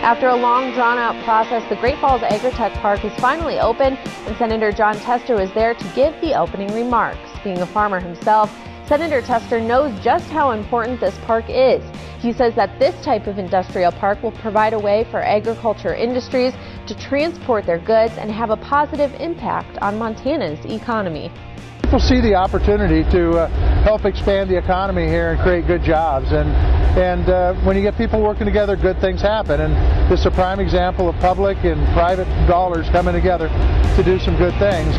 After a long, drawn-out process, the Great Falls Agritech Park is finally open, and Senator John Tucker was there to give the opening remarks. Being a farmer himself, Senator Tucker knows just how important this park is. He says that this type of industrial park will provide a way for agriculture industries to transport their goods and have a positive impact on Montana's economy. People see the opportunity to help expand the economy here and create good jobs, and when you get people working together, good things happen, and this is a prime example of public and private dollars coming together to do some good things.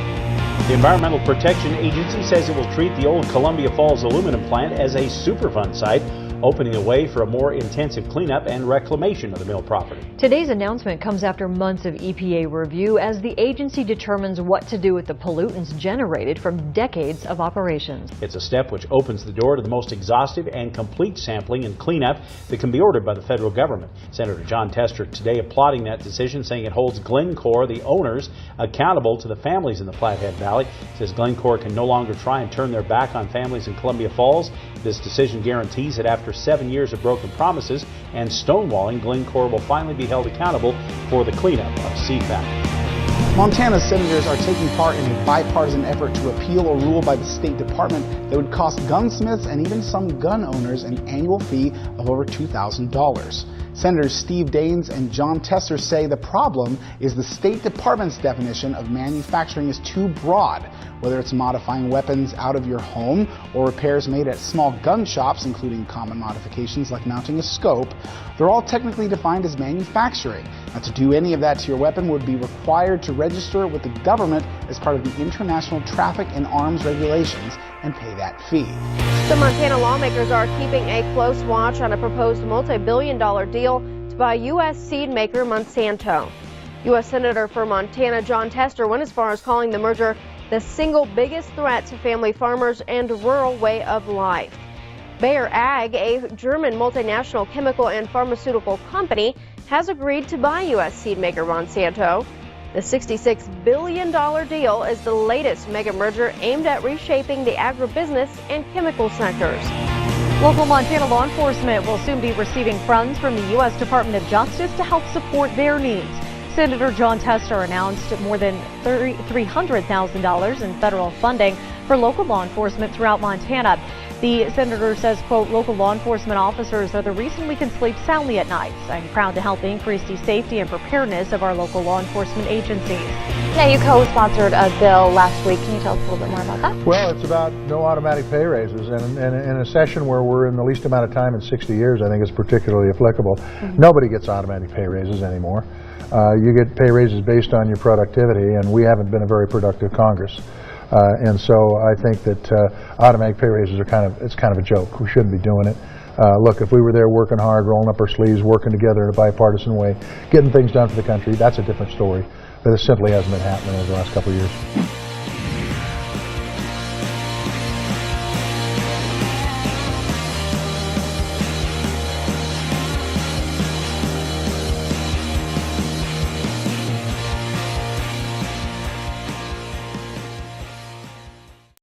The Environmental Protection Agency says it will treat the old Columbia Falls aluminum plant as a Superfund site, opening the way for a more intensive cleanup and reclamation of the mill property. Today's announcement comes after months of EPA review as the agency determines what to do with the pollutants generated from decades of operations. It's a step which opens the door to the most exhaustive and complete sampling and cleanup that can be ordered by the federal government. Senator John Tucker today applauding that decision, saying it holds Glencore, the owners, accountable to the families in the Flathead Valley. Says Glencore can no longer try and turn their back on families in Columbia Falls. This decision guarantees that after 7 years of broken promises and stonewalling, Glencore will finally be held accountable for the cleanup of CFAC. Montana's senators are taking part in a bipartisan effort to appeal a rule by the State Department that would cost gunsmiths and even some gun owners an annual fee of over $2,000. Senators Steve Daines and John Tucker say the problem is the State Department's definition of manufacturing is too broad. Whether it's modifying weapons out of your home or repairs made at small gun shops, including common modifications like mounting a scope, they're all technically defined as manufacturing. Now, to do any of that to your weapon would be required to register it with the government as part of the International Traffic in Arms Regulations and pay that fee. The Montana lawmakers are keeping a close watch on a proposed multi-billion-dollar deal to buy U.S. seed maker Monsanto. U.S. Senator for Montana John Tucker went as far as calling the merger the single biggest threat to family farmers and rural way of life. Bayer Ag, a German multinational chemical and pharmaceutical company, has agreed to buy U.S. seed maker Monsanto. The $66 billion deal is the latest mega merger aimed at reshaping the agribusiness and chemical sectors. Local Montana law enforcement will soon be receiving funds from the U.S. Department of Justice to help support their needs. Senator John Tucker announced more than $300,000 in federal funding for local law enforcement throughout Montana. The senator says, quote, local law enforcement officers are the reason we can sleep soundly at night. I'm proud to help increase the safety and preparedness of our local law enforcement agencies. Now, you co-sponsored a bill last week. Can you tell us a little bit more about that? Well, it's about no automatic pay raises, and in a session where we're in the least amount of time in 60 years, I think it's particularly applicable. Nobody gets automatic pay raises anymore. You get pay raises based on your productivity, and we haven't been a very productive Congress. And so I think that automatic pay raises are kind of a joke. We shouldn't be doing it. Look, if we were there working hard, rolling up our sleeves, working together in a bipartisan way, getting things done for the country, that's a different story. But it simply hasn't been happening over the last couple of years.